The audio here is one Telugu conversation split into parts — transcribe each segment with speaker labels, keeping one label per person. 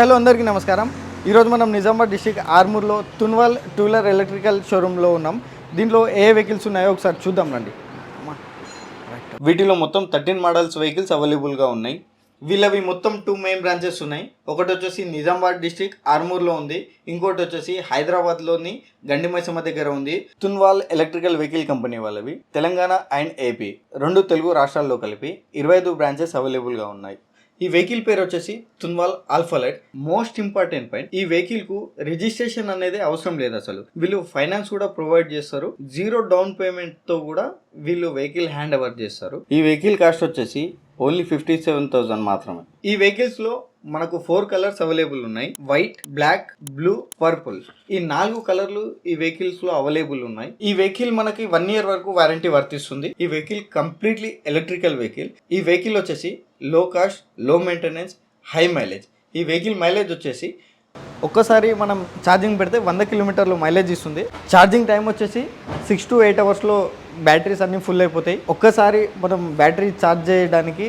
Speaker 1: హలో అందరికీ నమస్కారం. ఈరోజు మనం నిజామాబాద్ డిస్ట్రిక్ట్ ఆర్మూర్లో తున్వాల్ టూ వీలర్ ఎలక్ట్రికల్ షోరూంలో ఉన్నాం. దీంట్లో ఏ వెహికల్స్ ఉన్నాయో ఒకసారి చూద్దాం రండి. వీటిలో మొత్తం 13 మోడల్స్ వెహికల్స్ అవైలబుల్గా ఉన్నాయి. వీళ్ళవి మొత్తం 2 మెయిన్ బ్రాంచెస్ ఉన్నాయి. ఒకటి వచ్చేసి నిజామాబాద్ డిస్ట్రిక్ట్ ఆర్మూర్లో ఉంది, ఇంకోటి వచ్చేసి హైదరాబాద్లోని గండిమైసమ్మ దగ్గర ఉంది. తున్వాల్ ఎలక్ట్రికల్ వెహికల్ కంపెనీ వాళ్ళవి. తెలంగాణ అండ్ ఏపీ 2 తెలుగు రాష్ట్రాల్లో కలిపి 25 బ్రాంచెస్ అవైలబుల్గా ఉన్నాయి. ఈ వెహికల్ పేరు వచ్చేసి Tunwal alpha light. Most important point, ఈ వెహికల్ కు రిజిస్ట్రేషన్ అనేది అవసరం లేదు. అసలు వీళ్ళు ఫైనాన్స్ కూడా ప్రొవైడ్ చేస్తారు. 0 డౌన్ పేమెంట్ తో కూడా వీళ్ళు వెహికల్ హ్యాండ్ ఓవర్ చేస్తారు. ఈ వెహికల్ కాస్ట్ వచ్చేసి ఓన్లీ 57,000 మాత్రమే. ఈ వెహికల్స్ లో మనకు 4 కలర్స్ అవైలబుల్ ఉన్నాయి. White, black, blue, purple. ఈ 4 కలర్లు ఈ వెహికల్స్ లో అవైలబుల్ ఉన్నాయి. ఈ వెహికల్ మనకి 1 year వరకు వారంటీ వర్తిస్తుంది. ఈ వెహికల్ కంప్లీట్లీ ఎలక్ట్రికల్ వెహికల్. ఈ వెహికల్ వచ్చేసి లో కాస్ట్, లో మెయింటెనెన్స్, హై మైలేజ్. ఈ వెహికల్ మైలేజ్ వచ్చేసి ఒక్కసారి మనం ఛార్జింగ్ పెడితే 100 కిలోమీటర్లు మైలేజ్ ఇస్తుంది. ఛార్జింగ్ టైం వచ్చేసి 6 to 8 అవర్స్లో బ్యాటరీస్ అన్నీ ఫుల్ అయిపోతాయి. ఒక్కసారి మనం బ్యాటరీ ఛార్జ్ చేయడానికి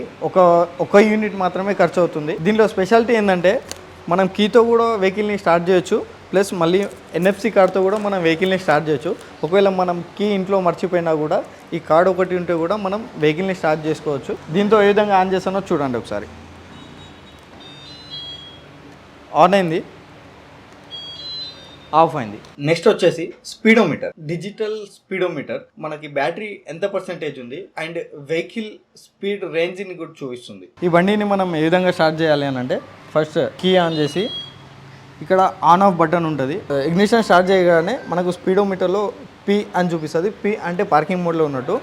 Speaker 1: ఒక యూనిట్ మాత్రమే ఖర్చు అవుతుంది. దీనిలో స్పెషాలిటీ ఏంటంటే మనం కీతో కూడా వెహికల్ని స్టార్ట్ చేయొచ్చు, ప్లస్ మళ్ళీ NFC కార్డ్తో కూడా మనం వెహికల్ని స్టార్ట్ చేయొచ్చు. ఒకవేళ మనం కీ ఇంట్లో మర్చిపోయినా కూడా ఈ కార్డ్ ఒకటి ఉంటే కూడా మనం వెహికల్ని స్టార్ట్ చేసుకోవచ్చు. దీంతో ఏ విధంగా ఆన్ చేస్తానో చూడండి ఒకసారి. ఆన్ అయింది, ఆఫ్ అయింది. నెక్స్ట్ వచ్చేసి స్పీడోమీటర్, డిజిటల్ స్పీడోమీటర్. మనకి బ్యాటరీ ఎంత పర్సెంటేజ్ ఉంది అండ్ వెహికల్ స్పీడ్ రేంజ్ని కూడా చూపిస్తుంది. ఈ బండిని మనం ఏ విధంగా స్టార్ట్ చేయాలి అని అంటే, ఫస్ట్ కీ ఆన్ చేసి ఇక్కడ ఆన్ ఆఫ్ బటన్ ఉంటుంది. ఇగ్నిషన్ స్టార్ట్ చేయగానే మనకు స్పీడోమీటర్లో P అని చూపిస్తుంది. P అంటే పార్కింగ్ మోడ్లో ఉన్నట్టు.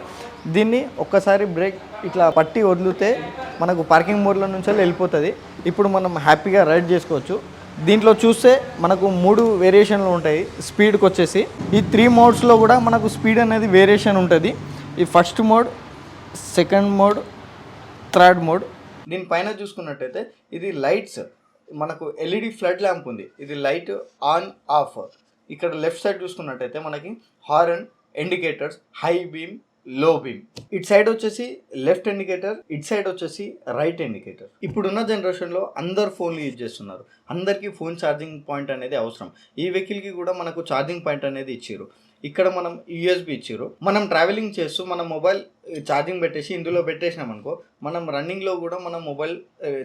Speaker 1: దీన్ని ఒక్కసారి బ్రేక్ ఇట్లా పట్టి వదిలితే మనకు పార్కింగ్ మోడ్లో నుంచి వెళ్ళిపోతుంది. ఇప్పుడు మనం హ్యాపీగా రైడ్ చేసుకోవచ్చు. దీంట్లో చూస్తే మనకు 3 వేరియేషన్లు ఉంటాయి. స్పీడ్కి వచ్చేసి ఈ 3 మోడ్స్లో కూడా మనకు స్పీడ్ అనేది వేరియేషన్ ఉంటుంది. ఈ first mode, second mode, third mode. దీనిపైన చూసుకున్నట్టయితే ఇది లైట్స్, మనకు LED ఫ్లడ్ ల్యాంప్ ఉంది. ఇది లైట్ ఆన్ ఆఫ్. ఇక్కడ లెఫ్ట్ సైడ్ చూసుకున్నట్టయితే మనకి హార్న్, ఇండికేటర్స్, హై బీమ్, లో బీమ్. ఇటు సైడ్ వచ్చేసి లెఫ్ట్ ఇండికేటర్, ఇటు సైడ్ వచ్చేసి రైట్ ఇండికేటర్. ఇప్పుడున్న జనరేషన్లో అందరు ఫోన్లు యూజ్ చేస్తున్నారు. అందరికీ ఫోన్ ఛార్జింగ్ పాయింట్ అనేది అవసరం. ఈ వెహికల్కి కూడా మనకు ఛార్జింగ్ పాయింట్ అనేది ఇచ్చారు. ఇక్కడ మనం USB ఇచ్చారు. మనం ట్రావెలింగ్ చేస్తూ మన మొబైల్ ఛార్జింగ్ పెట్టేసి ఇందులో పెట్టేసినాం అనుకో, మనం రన్నింగ్లో కూడా మన మొబైల్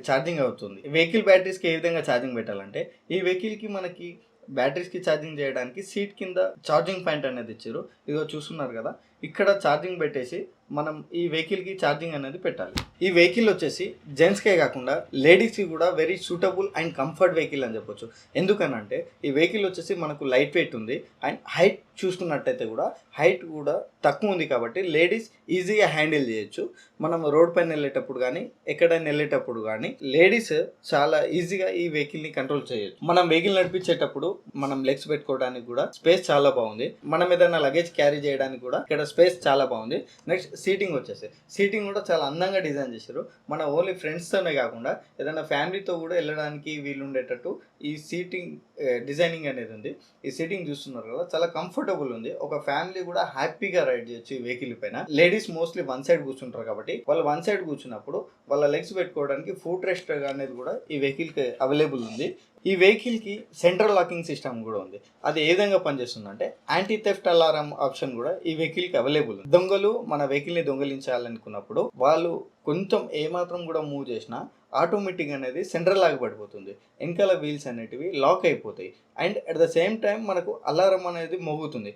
Speaker 1: ఛార్జింగ్ అవుతుంది. వెహికల్ బ్యాటరీస్కి ఏ విధంగా ఛార్జింగ్ పెట్టాలంటే, ఈ వెహికల్కి మనకి బ్యాటరీస్కి ఛార్జింగ్ చేయడానికి సీట్ కింద ఛార్జింగ్ పాయింట్ అనేది ఇచ్చారు. ఇదిగో చూస్తున్నారు కదా, ఇక్కడ ఛార్జింగ్ పెట్టేసి మనం ఈ వెహికల్కి ఛార్జింగ్ అనేది పెట్టాలి. ఈ వెహికల్ వచ్చేసి జెంట్స్కే కాకుండా లేడీస్కి కూడా very suitable and comfort vehicle అని చెప్పొచ్చు. ఎందుకనంటే ఈ వెహికల్ వచ్చేసి మనకు లైట్ వెయిట్ ఉంది అండ్ హైట్ చూసుకున్నట్టయితే కూడా హైట్ కూడా తక్కువ ఉంది. కాబట్టి లేడీస్ ఈజీగా హ్యాండిల్ చేయొచ్చు. మనం రోడ్ పైన వెళ్ళేటప్పుడు కానీ ఎక్కడైనా వెళ్ళేటప్పుడు కానీ లేడీస్ చాలా ఈజీగా ఈ వెహికల్ని కంట్రోల్ చేయొచ్చు. మనం వెహికల్ నడిపించేటప్పుడు మనం లెగ్స్ పెట్టుకోవడానికి కూడా స్పేస్ చాలా బాగుంది. మనం ఏదైనా లగేజ్ క్యారీ చేయడానికి కూడా ఇక్కడ స్పేస్ చాలా బాగుంది. నెక్స్ట్ సీటింగ్ వచ్చేసి సీటింగ్ కూడా చాలా అందంగా డిజైన్ చేశారు. మన ఓన్లీ ఫ్రెండ్స్తోనే కాకుండా ఏదైనా ఫ్యామిలీతో కూడా వెళ్ళడానికి వీలుండేటట్టు ఈ సీటింగ్ డిజైనింగ్ అనేది ఉంది. ఈ సీటింగ్ చూస్తున్నారు కదా, చాలా కంఫర్టబుల్ ఉంది. ఒక ఫ్యామిలీ కూడా హ్యాపీగా రైడ్ చేయొచ్చు ఈ వెహికల్ పైన. లేడీస్ మోస్ట్లీ వన్ సైడ్ కూర్చుంటారు కాబట్టి వాళ్ళు వన్ సైడ్ కూర్చున్నప్పుడు వాళ్ళ లెగ్స్ పెట్టుకోవడానికి ఫుట్ రెస్ట్ అనేది కూడా ఈ వెహికల్కి అవైలబుల్ ఉంది. ఈ వెహికల్కి సెంట్రల్ లాకింగ్ సిస్టమ్ కూడా ఉంది. అది ఏ విధంగా పనిచేస్తుందంటే, యాంటీ థెఫ్ట్ అలారం ఆప్షన్ కూడా ఈ వెహికల్కి అవైలబుల్ ఉంది. దొంగలు మన వెహికల్ని దొంగలించాలనుకున్నప్పుడు వాళ్ళు కొంచెం ఏమాత్రం కూడా మూవ్ చేసినా ఆటోమేటిక్ అనేది సెంట్రల్ లాగా పడిపోతుంది. వెనకాల వీల్స్ అనేటివి లాక్ అయిపోతాయి and at the same time మనకు అలారం అనేది మోగుతుంది.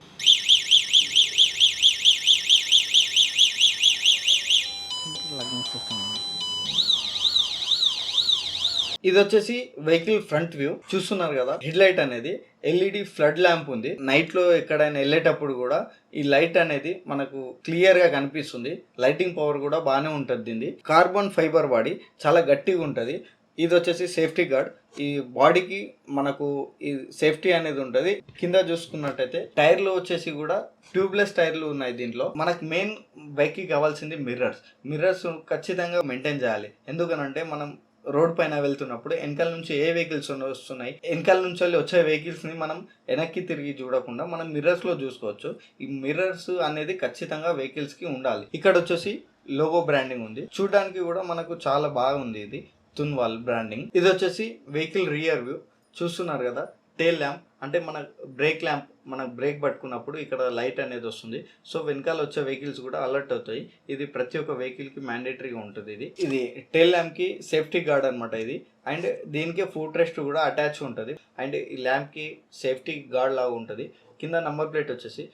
Speaker 1: ఇది వచ్చేసి వెహికల్ ఫ్రంట్ వ్యూ చూస్తున్నారు కదా. హెడ్ లైట్ అనేది LED ఫ్లడ్ ల్యాంప్ ఉంది. నైట్ లో ఎక్కడైనా వెళ్ళేటప్పుడు కూడా ఈ లైట్ అనేది మనకు క్లియర్ గా కనిపిస్తుంది. లైటింగ్ పవర్ కూడా బాగానే ఉంటుంది. దీన్ని కార్బన్ ఫైబర్ బాడీ చాలా గట్టిగా ఉంటుంది. ఇది వచ్చేసి సేఫ్టీ గార్డ్. ఈ బాడీకి మనకు ఈ సేఫ్టీ అనేది ఉంటుంది. కింద చూసుకున్నట్టయితే టైర్లు వచ్చేసి కూడా ట్యూబ్లెస్ టైర్లు ఉన్నాయి. దీంట్లో మనకు మెయిన్ బైక్ కి కావాల్సింది మిర్రర్స్ ఖచ్చితంగా మెయింటైన్ చేయాలి. ఎందుకనంటే మనం రోడ్ పైన వెళ్తున్నప్పుడు వెనకాల నుంచి ఏ వెహికల్స్ వస్తున్నాయి, వెనకాల నుంచి వచ్చే వెహికల్స్ ని మనం వెనక్కి తిరిగి చూడకుండా మనం మిర్రర్స్ లో చూసుకోవచ్చు. ఈ మిర్రర్స్ అనేది ఖచ్చితంగా వెహికల్స్ కి ఉండాలి. ఇక్కడ వచ్చేసి లోగో బ్రాండింగ్ ఉంది. చూడడానికి కూడా మనకు చాలా బాగుంది. ఇది తున్వాల్ బ్రాండింగ్. ఇది వచ్చేసి వెహికల్ రియర్ వ్యూ చూస్తున్నారు కదా, టేల్ ల్యాంప్ అంటే మన బ్రేక్ ల్యాంప్, మన బ్రేక్ పట్టుకున్నప్పుడు ఇక్కడ లైట్ అనేది వస్తుంది. సో వెనకాల వచ్చే వెహికల్స్ కూడా అలర్ట్ అవుతాయి. ఇది ప్రతి ఒక్క వెహికల్కి మ్యాండేటరీగా ఉంటుంది. ఇది టేల్ ల్యాంప్కి సేఫ్టీ గార్డ్ అనమాట ఇది. అండ్ దీనికి ఫుట్ రెస్ట్ కూడా అటాచ్ ఉంటుంది. అండ్ ఈ ల్యాంప్కి సేఫ్టీ గార్డ్ లాగా ఉంటుంది. కింద నంబర్ ప్లేట్ వచ్చేసి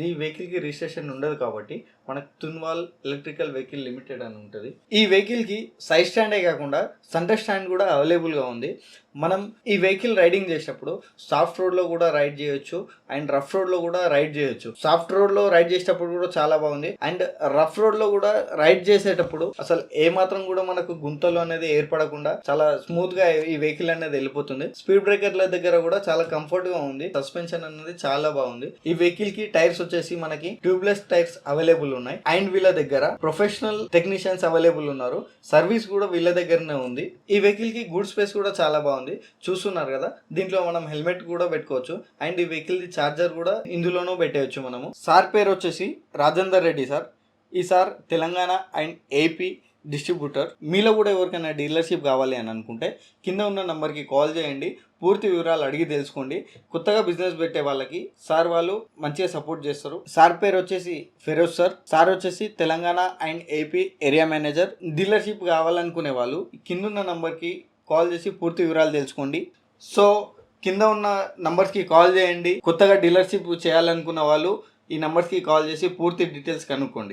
Speaker 1: ఈ వెహికల్కి రిజిస్ట్రేషన్ ఉండదు కాబట్టి మనకు తున్వాల్ ఎలక్ట్రికల్ వెహికల్ లిమిటెడ్ అని ఉంటుంది. ఈ వెహికల్కి సైడ్ స్టాండే కాకుండా సెంటర్ స్టాండ్ కూడా అవైలబుల్గా ఉంది. మనం ఈ వెహికల్ రైడింగ్ చేసేటప్పుడు సాఫ్ట్ రోడ్లో కూడా రైడ్ చేయొచ్చు అండ్ రఫ్ రోడ్లో కూడా రైడ్ చేయొచ్చు. సాఫ్ట్ రోడ్లో రైడ్ చేసేటప్పుడు కూడా చాలా బాగుంది. అండ్ రఫ్ రోడ్లో కూడా రైడ్ చేసేటప్పుడు అసలు ఏ మాత్రం కూడా మనకు గుంతలు అనేది ఏర్పడకుండా చాలా స్మూత్గా ఈ వెహికల్ అనేది వెళ్ళిపోతుంది. స్పీడ్ బ్రేకర్ల దగ్గర కూడా చాలా కంఫర్ట్గా ఉంది. సస్పెన్షన్ అనేది చాలా బాగుంది. ఈ వెహికల్కి టైర్స్ వచ్చేసి మనకి ట్యూబ్లెస్ టైర్స్ అవైలబుల్ ఉన్నాయి. అండ్ వీళ్ళ దగ్గర ప్రొఫెషనల్ టెక్నీషియన్స్ అవైలబుల్ ఉన్నారు. సర్వీస్ కూడా వీళ్ళ దగ్గరనే ఉంది. ఈ వెహికల్ కి గుడ్ స్పేస్ కూడా చాలా బాగుంది. చూస్తున్నారు కదా, దీంట్లో మనం హెల్మెట్ కూడా పెట్టుకోవచ్చు. అండ్ ఈ వెహికల్ ది చార్జర్ కూడా ఇందులోనూ పెట్టేయచ్చు మనము. సార్ పేరు వచ్చేసి రాజేందర్ రెడ్డి సార్. ఈ sir Telangana and AP distributor. మీలో కూడా ఎవరికైనా డీలర్షిప్ కావాలి అని అనుకుంటే కింద ఉన్న నంబర్కి కాల్ చేయండి. పూర్తి వివరాలు అడిగి తెలుసుకోండి. కొత్తగా బిజినెస్ పెట్టే వాళ్ళకి సార్ వాళ్ళు మంచిగా సపోర్ట్ చేస్తారు. సార్ పేరు వచ్చేసి ఫిరోజ్ సార్. సార్ వచ్చేసి Telangana and AP area manager. Dealership కావాలనుకునే వాళ్ళు కింద ఉన్న నంబర్కి కాల్ చేసి పూర్తి వివరాలు తెలుసుకోండి. సో కింద ఉన్న నంబర్స్కి కాల్ చేయండి. కొత్తగా డీలర్షిప్ చేయాలనుకున్న వాళ్ళు ఈ నంబర్స్కి కాల్ చేసి పూర్తి డీటెయిల్స్ కనుక్కోండి.